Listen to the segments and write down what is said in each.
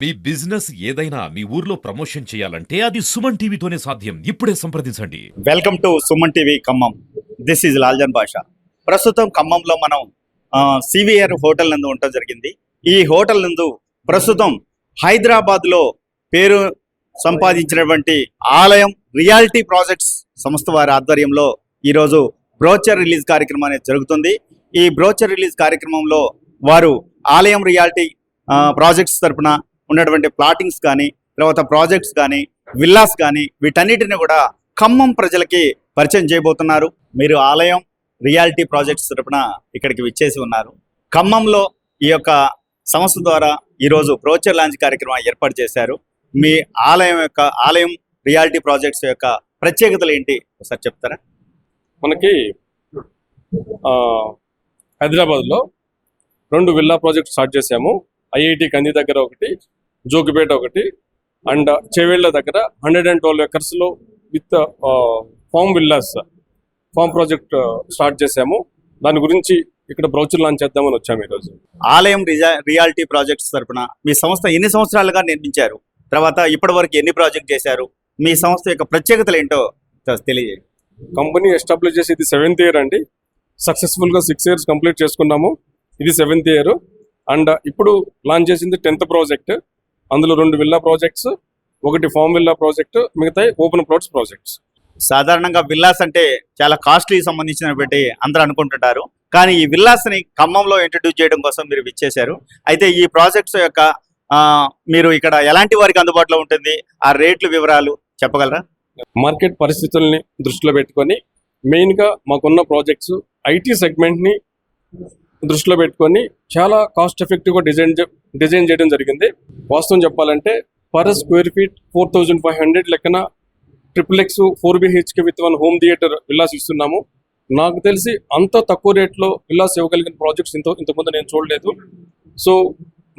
మీ business ఏదైనా మీ ఊర్లో promotion చేయాలంటే అది సుమన్ టీవీతోనే సాధ్యం. ఇప్పుడే సంప్రదించండి. Welcome to Suman TV Khammam. This is Laljan Basha. ప్రస్తుతం ఖమ్మంలో మనం సివిఆర్ హోటల్ నందు ఉండటం జరిగింది. ఈ హోటల్ నందు ప్రస్తుతం హైదరాబాద్లో పేరు సంపాదించినటువంటి ఆలయం రియాలిటీ ప్రాజెక్ట్స్ సంస్థ వారి ఆధ్వర్యంలో ఈరోజు బ్రోచర్ రిలీజ్ కార్యక్రమం అనేది జరుగుతుంది. ఈ బ్రోచర్ రిలీజ్ కార్యక్రమంలో వారు ఆలయం రియాలిటీ ప్రాజెక్ట్స్ తరపున ఉన్నటువంటి ప్లాటింగ్స్ కానీ, తర్వాత ప్రాజెక్ట్స్ కానీ, విల్లాస్ కానీ వీటన్నిటిని కూడా ఖమ్మం ప్రజలకి పరిచయం చేయబోతున్నారు. మీరు ఆలయం రియాలిటీ ప్రాజెక్ట్స్ తరపున ఇక్కడికి విచ్చేసి ఉన్నారు. ఖమ్మంలో ఈ యొక్క సంస్థ ద్వారా ఈరోజు బ్రోచర్ లాంచ్ కార్యక్రమం ఏర్పాటు చేశారు. మీ ఆలయం రియాలిటీ ప్రాజెక్ట్స్ యొక్క ప్రత్యేకతలు ఏంటి ఒకసారి చెప్తారా? మనకి హైదరాబాద్లో 2 విల్లా ప్రాజెక్ట్ స్టార్ట్ చేసాము. ఐఐటి కంది దగ్గర ఒకటి, జోగిపేట ఒకటి, అండ్ చేవేళ్ల దగ్గర 112 ఎకర్స్లో with farm villas farm project start చేసాము. దాని గురించి ఇక్కడ బ్రౌచర్ లాంచ్ చేద్దామని వచ్చాము ఈరోజు. ఆలయం రియాలిటీ ప్రాజెక్ట్స్ తరపున మీ సంస్థ ఎన్ని సంవత్సరాలుగా నిర్మించారు? తర్వాత ఇప్పటి వరకు ఎన్ని ప్రాజెక్ట్ చేశారు? మీ సంస్థ యొక్క ప్రత్యేకతలు ఏంటో తెలియజేయండి. కంపెనీ ఎస్టాబ్లిష్ చేసి ఇది 7th ఇయర్ అండి. సక్సెస్ఫుల్గా 6 years కంప్లీట్ చేసుకున్నాము. ఇది 7th ఇయర్. అండ్ ఇప్పుడు లాంచ్ చేసింది 10th ప్రాజెక్ట్. అందులో 2 విల్లా ప్రాజెక్ట్స్, ఒకటి ఫామ్ విల్లా ప్రాజెక్ట్, మిగతా ఓపెన్ ప్లాట్స్ ప్రాజెక్ట్స్. సాధారణంగా విల్లాస్ అంటే చాలా కాస్ట్లీ సంబంధించినటువంటి అందరూ అనుకుంటుంటారు. కానీ ఈ విల్లాస్ని ఖమ్మంలో ఇంట్రడ్యూస్ చేయడం కోసం మీరు విచ్చేశారు. అయితే ఈ ప్రాజెక్ట్స్ యొక్క మీరు ఇక్కడ ఎలాంటి వారికి అందుబాటులో ఉంటుంది, ఆ రేట్లు వివరాలు చెప్పగలరా? మార్కెట్ పరిస్థితుల్ని దృష్టిలో పెట్టుకొని మెయిన్గా మాకున్న ప్రాజెక్ట్స్ ఐటీ సెగ్మెంట్ని దృష్టిలో పెట్టుకొని చాలా కాస్ట్ ఎఫెక్టివ్గా డిజైన్ చేయడం జరిగింది. వాస్తవం చెప్పాలంటే పర్ స్క్వేర్ ఫీట్ 4500 లెక్కన XXX 4BHK with 1 home theatre villas ఇస్తున్నాము. నాకు తెలిసి అంత తక్కువ రేట్లో విల్లాస్ ఇవ్వగలిగిన ప్రాజెక్ట్స్ ఇంతకుముందు నేను చూడలేదు. సో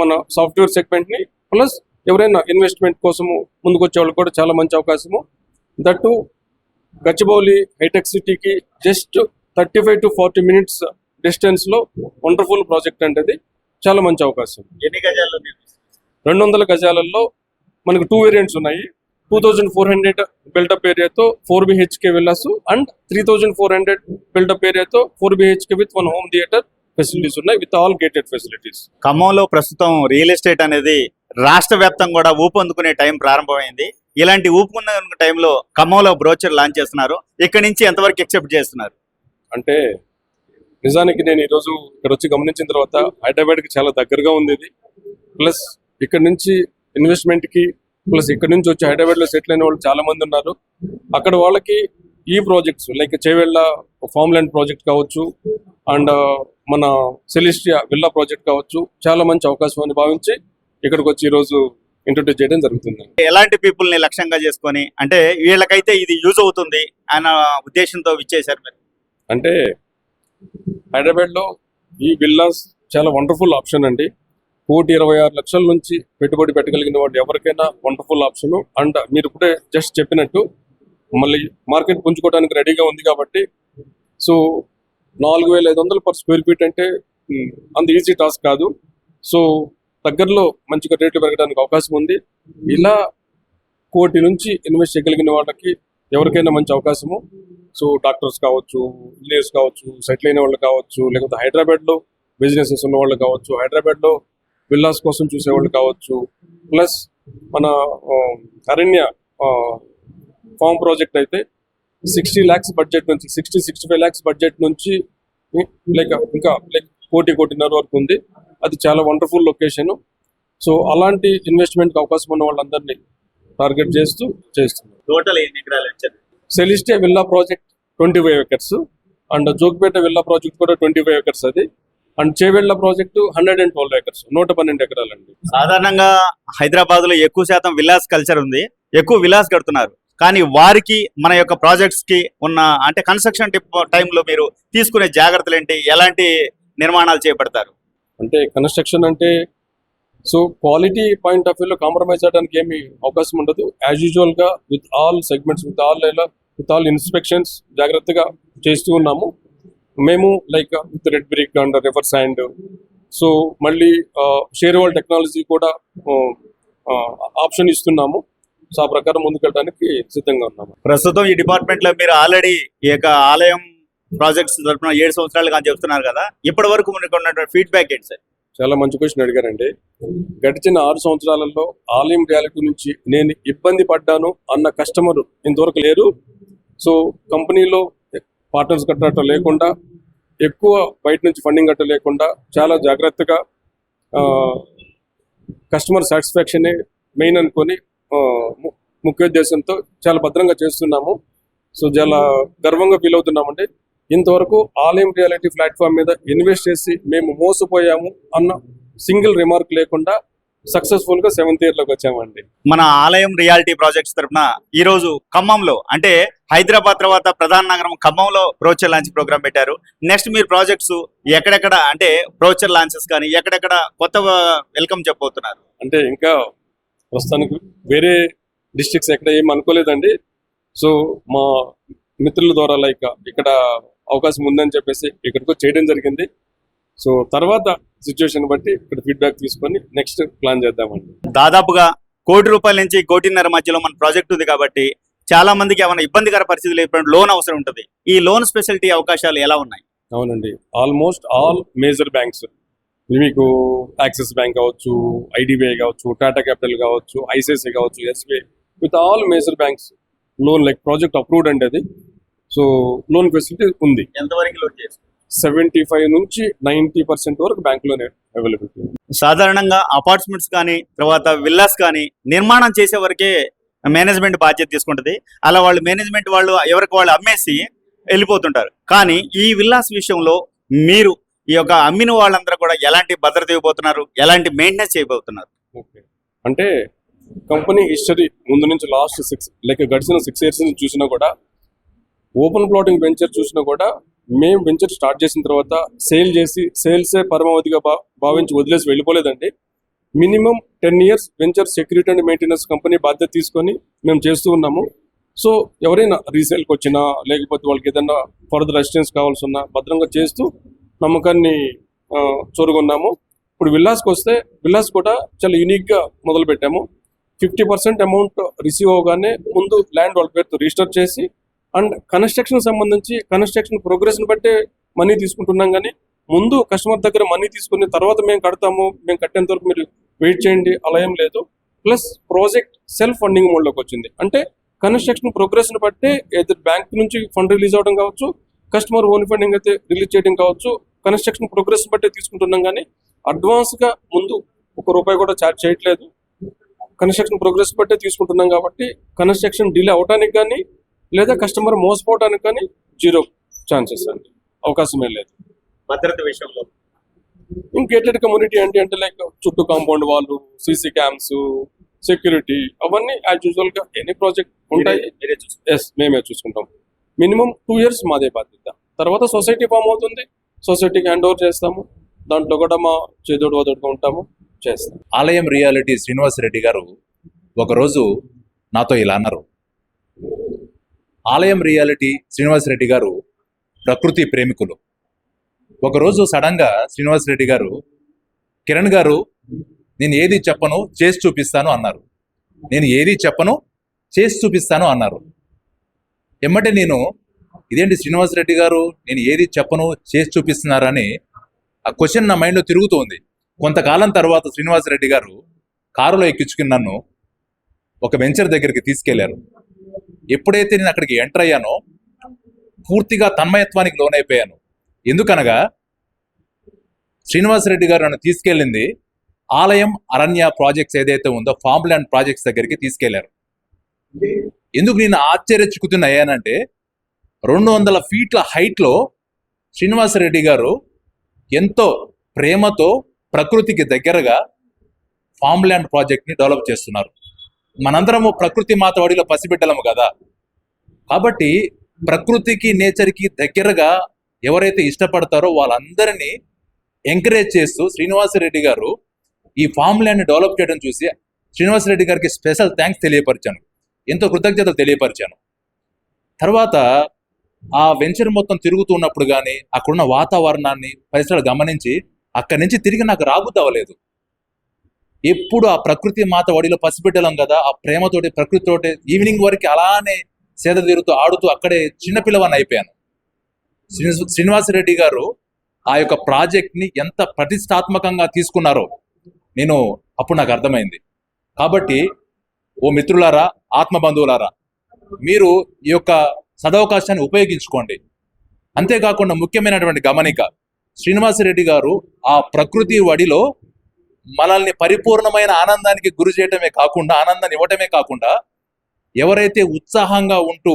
మన సాఫ్ట్వేర్ సెగ్మెంట్ని ప్లస్ ఎవరైనా ఇన్వెస్ట్మెంట్ కోసము ముందుకు వచ్చే వాళ్ళు కూడా చాలా మంచి అవకాశము. దట్టు గచ్చిబౌలి హైటెక్ సిటీకి జస్ట్ 35 to 40 minutes డిస్టెన్స్లో వండర్ఫుల్ ప్రాజెక్ట్ అంటే అది చాలా మంచి అవకాశం. ఎన్ని గజాల్లో? 200 గజాలలో మనకు 2 వేరియంట్స్ ఉన్నాయి. 2400 బిల్డప్ ఏరియాతో 4BHK విల్లాస్ అండ్ 3400 బిల్డప్ ఏరియాతో 4BHK with 1 home theatre facilities ఉన్నాయి, విత్ ఆల్ గేటెడ్ ఫెసిలిటీస్. ఖమ్మంలో ప్రస్తుతం రియల్ ఎస్టేట్ అనేది రాష్ట్ర వ్యాప్తంగా కూడా ఊపందుకునే టైం ప్రారంభమైంది. ఇలాంటి ఊపుకున్న టైంలో ఖమ్మంలో బ్రోచర్ లాంచ్ చేస్తున్నారు. ఇక్కడి నుంచి ఎంతవరకు ఎక్సెప్ట్ చేస్తున్నారు? అంటే నిజానికి నేను ఈరోజు ఇక్కడ వచ్చి గమనించిన తర్వాత హైదరాబాద్కి చాలా దగ్గరగా ఉంది ఇది. ప్లస్ ఇక్కడ నుంచి ఇన్వెస్ట్మెంట్కి, ప్లస్ ఇక్కడ నుంచి వచ్చి హైదరాబాద్లో సెటిల్ అయిన వాళ్ళు చాలా మంది ఉన్నారు. అక్కడ వాళ్ళకి ఈ projects like Chevella farm land project కావచ్చు, అండ్ మన సెలిస్టియా విల్లా ప్రాజెక్ట్ కావచ్చు, చాలా మంచి అవకాశం అని భావించి ఇక్కడికి వచ్చి ఈరోజు ఇంట్రొడ్యూస్ చేయడం జరుగుతుంది. ఎలాంటి పీపుల్ ని లక్ష్యంగా చేసుకొని, అంటే వీళ్ళకైతే ఇది యూజ్ అవుతుంది అన్న ఉద్దేశంతో విచ్చేశారు మీరు? అంటే హైదరాబాద్లో ఈ విల్లాస్ చాలా వండర్ఫుల్ ఆప్షన్ అండి. 1,26,00,000 నుంచి పెట్టుబడి పెట్టగలిగిన వాళ్ళు ఎవరికైనా వండర్ఫుల్ ఆప్షన్. అండ్ మీరు ఇప్పుడే జస్ట్ చెప్పినట్టు మళ్ళీ మార్కెట్ పుంజుకోవడానికి రెడీగా ఉంది కాబట్టి, సో 4,500 per square feet అంటే అంత ఈజీ టాస్క్ కాదు. సో దగ్గరలో మంచిగా రేట్లు పెరగడానికి అవకాశం ఉంది. ఇలా 1 కోటి నుంచి ఇన్వెస్ట్ చేయగలిగిన వాళ్ళకి ఎవరికైనా మంచి అవకాశము. సో డాక్టర్స్ కావచ్చు, ఇంజనీర్స్ కావచ్చు, సెటిల్ అయిన వాళ్ళు కావచ్చు, లేకపోతే హైదరాబాద్లో బిజినెసెస్ ఉన్న వాళ్ళు కావచ్చు, హైదరాబాద్లో విల్లాస్ కోసం చూసేవాళ్ళు కావచ్చు, ప్లస్ మన అరణ్య ఫామ్ ప్రాజెక్ట్ అయితే 60 lakhs బడ్జెట్ నుంచి 65 lakhs బడ్జెట్ నుంచి ఇంకా 1,5 వరకు ఉంది. అది చాలా వండర్ఫుల్ లొకేషన్. సో అలాంటి ఇన్వెస్ట్మెంట్కి అవకాశం ఉన్న వాళ్ళందరినీ టార్గెట్ చేస్తూ చేస్తున్నారు. టోటల్ ఎన్ని ఎకరాలు ఇచ్చారు? Celestia villa project 25 acres, and Jogipet villa project కూడా 25 acres అది, అండ్ చేవేళ్ల ప్రాజెక్టు 112 acres, 112 ఎకరాలండి. సాధారణంగా హైదరాబాద్ లో ఎక్కువ శాతం విలాస్ కల్చర్ ఉంది, ఎక్కువ విలాస్ కడుతున్నారు. కానీ వారికి మన యొక్క ప్రాజెక్ట్స్ కి ఉన్న అంటే కన్స్ట్రక్షన్ టైంలో మీరు తీసుకునే జాగ్రత్తలు ఏంటి? ఎలాంటి నిర్మాణాలు చేపడతారు? అంటే కన్స్ట్రక్షన్ అంటే సో క్వాలిటీ పాయింట్ ఆఫ్ వ్యూలో కాంప్రమైజ్ చేయడానికి ఏమి అవకాశం ఉండదు. యాజ్ యూజువల్గా with all segments, with all inspections జాగ్రత్తగా చేస్తూ ఉన్నాము మేము. Like with red brick and river sand. So మళ్ళీ షేర్ వాల్ టెక్నాలజీ కూడా ఆప్షన్ ఇస్తున్నాము. సో ఆ ప్రకారం ముందుకెళ్ళడానికి సిద్ధంగా ఉన్నాము. ప్రస్తుతం ఈ డిపార్ట్మెంట్ లో మీరు ఆల్రెడీ ఈ యొక్క ఆలయం ప్రాజెక్ట్స్ తరపున 7 సంవత్సరాలుగా చెప్తున్నారు కదా, ఇప్పటి వరకు మనకు ఉన్నటువంటి ఫీడ్బ్యాక్ ఏంటి సార్? చాలా మంచి క్వశ్చన్ అడిగారండి. గడిచిన 6 సంవత్సరాలలో ఆలయం రియాలిటీ నుంచి నేను ఇబ్బంది పడ్డాను అన్న కస్టమర్ ఇంతవరకు లేరు. సో కంపెనీలో పార్ట్నర్స్ కట్టడం లేకుండా, ఎక్కువ బయట నుంచి ఫండింగ్ కట్ట లేకుండా చాలా జాగ్రత్తగా కస్టమర్ సాటిస్ఫాక్షనే మెయిన్ అనుకొని ముఖ్యోద్దేశంతో చాలా భద్రంగా చేస్తున్నాము. సో చాలా గర్వంగా ఫీల్ అవుతున్నామండి. ఇంతవరకు ఆలయం రియాలిటీ ప్లాట్ఫామ్ మీద ఇన్వెస్ట్ చేసి మేము మోసపోయాము అన్న సింగిల్ రిమార్క్ లేకుండా సక్సెస్ఫుల్ గా 7th year లోకి వచ్చామండి. మన ఆలయం రియాలిటీ ప్రాజెక్ట్స్ తరపున ఈ రోజు ఖమ్మంలో, అంటే హైదరాబాద్ తర్వాత ప్రధాన నగరం ఖమ్మంలో బ్రోచర్ లాంచ్ ప్రోగ్రామ్ పెట్టారు. నెక్స్ట్ మీరు ప్రాజెక్ట్స్ ఎక్కడెక్కడ, అంటే బ్రోచర్ లాంచెస్ కానీ ఎక్కడెక్కడ కొత్త వెల్కమ్ చెప్పబోతున్నారు? అంటే ఇంకా ప్రస్తుతానికి వేరే డిస్ట్రిక్ట్స్ ఎక్కడ ఏం అనుకోలేదండి. సో మా మిత్రుల ద్వారా లైక్ ఇక్కడ అవకాశం ఉందని చెప్పేసి ఇక్కడికి చేయడం జరిగింది. సో తర్వాత సిచ్యువేషన్ బట్టి ఇక్కడ ఫీడ్బ్యాక్ తీసుకొని నెక్స్ట్ ప్లాన్ చేద్దామండి. దాదాపుగా ₹1 కోటి నుంచి ₹1.5 కోటి మధ్యలో మన ప్రాజెక్ట్ ఉంది కాబట్టి చాలా మందికి ఏమైనా ఇబ్బందికర పరిస్థితులు ఏర్పడిన లోన్ అవసరం ఉంటుంది. ఈ లోన్ స్పెషాలిటీ అవకాశాలు ఎలా ఉన్నాయి? అవునండి, ఆల్మోస్ట్ ఆల్ మేజర్ బ్యాంక్స్, మీకు యాక్సిస్ బ్యాంక్ కావచ్చు, ఐడిబిఐ కావచ్చు, టాటా క్యాపిటల్ కావచ్చు, ఐసిఐసిఐ కావచ్చు, SBI, with all major banks loan like project approved అండి అది. సో లోన్ ఫెసిలిటీ ఉంది. ఎంతవరకు లోన్ చేస్తారు? 75 నుంచి 90% వరకు బ్యాంకులోనే అవైలబిలిటీ. సాధారణంగా అపార్ట్మెంట్స్ కానీ తర్వాత విల్లాస్ కానీ నిర్మాణం చేసే వరకే మేనేజ్మెంట్ బాధ్యత తీసుకుంటుంది. అలా వాళ్ళు మేనేజ్మెంట్ వాళ్ళు ఎవరికి వాళ్ళు అమ్మేసి వెళ్ళిపోతుంటారు. కానీ ఈ విల్లాస్ విషయంలో మీరు ఈ యొక్క అమ్మిన వాళ్ళందరూ కూడా ఎలాంటి భద్రత ఇవ్వబోతున్నారు, ఎలాంటి మెయింటెనెన్స్ చేయబోతున్నారు? ఓకే, అంటే కంపెనీ హిస్టరీ ముందు నుంచి లాస్ట్ 6 గడిచిన 6 years నుంచి చూసినా కూడా, ఓపెన్ ప్లాటింగ్ వెంచర్ చూసినా కూడా, మేము వెంచర్ స్టార్ట్ చేసిన తర్వాత సేల్సే పరమావధిగా భావించి వదిలేసి వెళ్ళిపోలేదండి. Minimum 10 years venture security and maintenance company బాధ్యత తీసుకొని మేము చేస్తూ ఉన్నాము. సో ఎవరైనా రీసేల్కి వచ్చినా, లేకపోతే వాళ్ళకి ఏదైనా ఫర్దర్ అసిస్టెన్స్ కావాల్సి ఉన్నా భద్రంగా చేస్తూ నమ్మకాన్ని చూరుకున్నాము. ఇప్పుడు విల్లాస్కి వస్తే, విల్లాస్ కూడా చాలా యూనిక్గా మొదలు పెట్టాము. 50% అమౌంట్ రిసీవ్ అవగానే ముందు ల్యాండ్ వాళ్ళ పేరుతో రిజిస్టర్ చేసి, అండ్ కన్స్ట్రక్షన్ సంబంధించి కన్స్ట్రక్షన్ ప్రోగ్రెస్ని బట్టే మనీ తీసుకుంటున్నాం. కానీ ముందు కస్టమర్ దగ్గర మనీ తీసుకుని తర్వాత మేము కడతాము, మేము కట్టేంత వరకు మీరు వెయిట్ చేయండి, అలా ఏం లేదు. ప్లస్ ప్రాజెక్ట్ సెల్ఫ్ ఫండింగ్ మోడ్లోకి వచ్చింది. అంటే కన్స్ట్రక్షన్ ప్రోగ్రెస్ని బట్టే ఏదో బ్యాంక్ నుంచి ఫండ్ రిలీజ్ అవ్వడం కావచ్చు, కస్టమర్ ఓన్ ఫండింగ్ అయితే రిలీజ్ చేయడం కావచ్చు, కన్స్ట్రక్షన్ ప్రోగ్రెస్ బట్టే తీసుకుంటున్నాం. కానీ అడ్వాన్స్గా ముందు ₹1 కూడా ఛార్జ్ చేయట్లేదు. కన్స్ట్రక్షన్ ప్రోగ్రెస్ బట్టే తీసుకుంటున్నాం కాబట్టి కన్స్ట్రక్షన్ డిలే అవడానికి కానీ, లేదా కస్టమర్ మోసపోవడానికి కానీ 0 ఛాన్సెస్ అండి, అవకాశమే లేదు. భద్రత విషయంలో గేటెడ్ కమ్యూనిటీ అంటే లైక్ చుట్టూ కాంపౌండ్ వాళ్ళు, సీసీ క్యామ్స్, సెక్యూరిటీ, అవన్నీ యాజ్ యూజువల్ గా ఎనీ ప్రాజెక్ట్ ఉంటాయి. మేమే చూసుకుంటాం. మినిమం 2 years మాదే బాధ్యత. తర్వాత సొసైటీ ఫామ్ అవుతుంది, సొసైటీకి హ్యాండ్ ఓవర్ చేస్తాము. దాంట్లో కూడా మా చేదోడు వదోడుగా ఉంటాము, చేస్తాం. ఆలయం రియాలిటీ శ్రీనివాసరెడ్డి గారు ఒకరోజు నాతో ఇలా అన్నారు. ఆలయం రియాలిటీ శ్రీనివాసరెడ్డి గారు ప్రకృతి ప్రేమికులు. ఒకరోజు సడన్గా శ్రీనివాసరెడ్డి గారు, కిరణ్ గారు, నేను ఏది చెప్పను చేసి చూపిస్తాను అన్నారు. నేను ఏది చెప్పను చేసి చూపిస్తాను అన్నారు. ఎమ్మటే నేను, ఇదేంటి శ్రీనివాసరెడ్డి గారు నేను ఏది చెప్పను చేసి చూపిస్తున్నారని ఆ క్వశ్చన్ నా మైండ్లో తిరుగుతూ ఉంది. కొంతకాలం తర్వాత శ్రీనివాసరెడ్డి గారు కారులో ఎక్కించుకుని నన్ను ఒక వెంచర్ దగ్గరికి తీసుకెళ్లారు. ఎప్పుడైతే నేను అక్కడికి ఎంటర్ అయ్యానో పూర్తిగా తన్మయత్వానికి లోనైపోయాను. ఎందుకనగా శ్రీనివాసరెడ్డి గారు నన్ను తీసుకెళ్ళింది ఆలయం అరణ్య ప్రాజెక్ట్స్ ఏదైతే ఉందో ఫార్మ్ ల్యాండ్ ప్రాజెక్ట్స్ దగ్గరికి తీసుకెళ్లారు. ఎందుకు నేను ఆశ్చర్యచుకుతున్నాయానంటే 200 feet హైట్లో శ్రీనివాసరెడ్డి గారు ఎంతో ప్రేమతో ప్రకృతికి దగ్గరగా ఫార్మ్ ల్యాండ్ ప్రాజెక్ట్ని డెవలప్ చేస్తున్నారు. మనందరము ప్రకృతి మాత వాడిలో పసిబిడ్డలము కదా. కాబట్టి ప్రకృతికి నేచర్కి దగ్గరగా ఎవరైతే ఇష్టపడతారో వాళ్ళందరినీ ఎంకరేజ్ చేస్తూ శ్రీనివాసరెడ్డి గారు ఈ ఫార్మ్ ల్యాండ్ని డెవలప్ చేయడం చూసి శ్రీనివాసరెడ్డి గారికి స్పెషల్ థ్యాంక్స్ తెలియపరిచాను, ఎంతో కృతజ్ఞతలు తెలియపరిచాను. తర్వాత ఆ వెంచర్ మొత్తం తిరుగుతున్నప్పుడు కానీ అక్కడున్న వాతావరణాన్ని పరిసరాలు గమనించి అక్కడి నుంచి తిరిగి నాకు రాబుద్ది అవ్వలేదు. ఎప్పుడు ఆ ప్రకృతి మాత ఒడిలో పసిబిడ్డలం కదా, ఆ ప్రేమతోటి ప్రకృతితోటి ఈవినింగ్ వరకు అలానే సేద తీరుతూ ఆడుతూ అక్కడే చిన్నపిల్లవాన్ని అయిపోయాను. శ్రీనివాసరెడ్డి గారు ఆ యొక్క ప్రాజెక్ట్ ని ఎంత ప్రతిష్టాత్మకంగా తీసుకున్నారో నేను అప్పుడు నాకు అర్థమైంది. కాబట్టి ఓ మిత్రులారా, ఆత్మబంధువులారా, మీరు ఈ యొక్క సదవకాశాన్ని ఉపయోగించుకోండి. అంతేకాకుండా ముఖ్యమైనటువంటి గమనిక, శ్రీనివాసరెడ్డి గారు ఆ ప్రకృతి వడిలో మనల్ని పరిపూర్ణమైన ఆనందానికి గురి చేయటమే కాకుండా, ఆనందాన్ని ఇవ్వటమే కాకుండా, ఎవరైతే ఉత్సాహంగా ఉంటూ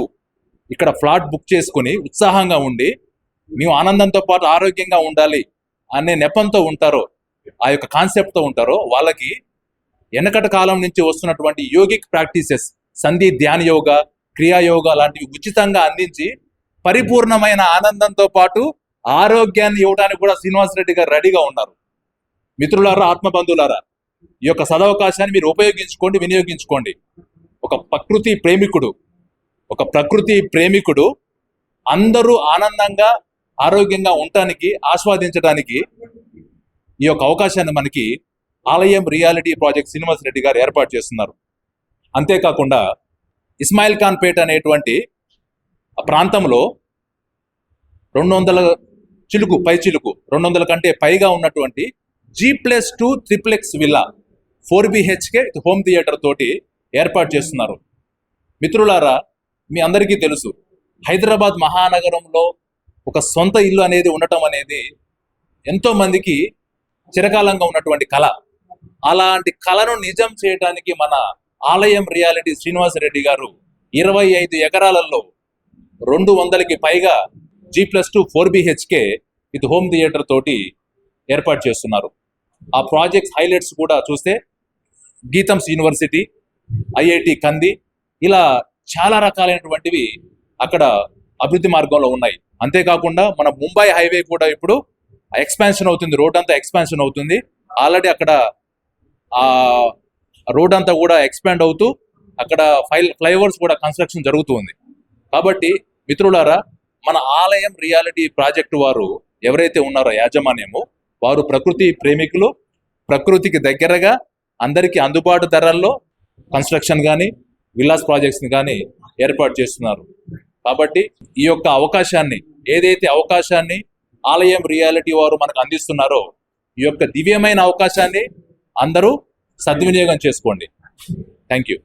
ఇక్కడ ఫ్లాట్ బుక్ చేసుకుని ఉత్సాహంగా ఉండి మేము ఆనందంతో పాటు ఆరోగ్యంగా ఉండాలి అనే నెపంతో ఉంటారో, ఆ యొక్క కాన్సెప్ట్తో ఉంటారో, వాళ్ళకి వెనకటి కాలం నుంచి వస్తున్నటువంటి యోగిక్ ప్రాక్టీసెస్, సంధి ధ్యాన యోగా, క్రియాయోగా లాంటివి ఉచితంగా అందించి పరిపూర్ణమైన ఆనందంతో పాటు ఆరోగ్యాన్ని ఇవ్వడానికి కూడా శ్రీనివాసరెడ్డి గారు రెడీగా ఉన్నారు. మిత్రులారా, ఆత్మబంధువులారా, ఈ యొక్క సదవకాశాన్ని మీరు ఉపయోగించుకోండి, వినియోగించుకోండి. ఒక ప్రకృతి ప్రేమికుడు అందరూ ఆనందంగా ఆరోగ్యంగా ఉండటానికి, ఆస్వాదించడానికి ఈ యొక్క అవకాశాన్ని మనకి ఆలయం రియాలిటీ ప్రాజెక్ట్ శ్రీనివాసరెడ్డి గారు ఏర్పాటు చేస్తున్నారు. అంతేకాకుండా ఇస్మాయిల్ ఖాన్ పేట అనేటువంటి ప్రాంతంలో 200 200 కంటే పైగా ఉన్నటువంటి G+2 triplex villa 4 BHK home theatre తోటి ఏర్పాటు చేస్తున్నారు. మిత్రులారా, మీ అందరికీ తెలుసు, హైదరాబాద్ మహానగరంలో ఒక సొంత ఇల్లు అనేది ఉండటం అనేది ఎంతో మందికి చిరకాలంగా ఉన్నటువంటి కళ. అలాంటి కళను నిజం చేయడానికి మన ఆలయం రియాలిటీ శ్రీనివాసరెడ్డి గారు 25 ఎకరాలలో 200కి పైగా G+2 4 BHK with home theatre తోటి ఏర్పాటు చేస్తున్నారు. ఆ ప్రాజెక్ట్స్ హైలైట్స్ కూడా చూస్తే గీతమ్స్ యూనివర్సిటీ, IIT కంది, ఇలా చాలా రకాలైనటువంటివి అక్కడ అభివృద్ధి మార్గంలో ఉన్నాయి. అంతేకాకుండా మన ముంబై హైవే కూడా ఇప్పుడు ఎక్స్పాన్షన్ అవుతుంది, రోడ్ అంతా ఎక్స్పాన్షన్ అవుతుంది. ఆల్రెడీ అక్కడ ఆ రోడ్ అంతా కూడా ఎక్స్పాండ్ అవుతూ అక్కడ ఫ్లైఓవర్స్ కూడా కన్స్ట్రక్షన్ జరుగుతుంది. కాబట్టి మిత్రులారా, మన ఆలయం రియాలిటీ ప్రాజెక్టు వారు ఎవరైతే ఉన్నారో యాజమాన్యము, వారు ప్రకృతి ప్రేమికులు, ప్రకృతికి దగ్గరగా అందరికీ అందుబాటు ధరల్లో కన్స్ట్రక్షన్ కానీ విల్లాస్ ప్రాజెక్ట్స్ని కానీ ఏర్పాటు చేస్తున్నారు. కాబట్టి ఈ యొక్క అవకాశాన్ని, ఏదైతే అవకాశాన్ని ఆలయం రియాలిటీ వారు మనకు అందిస్తున్నారో, ఈ యొక్క దివ్యమైన అవకాశాన్ని అందరూ సద్వినియోగం చేసుకోండి. Thank you.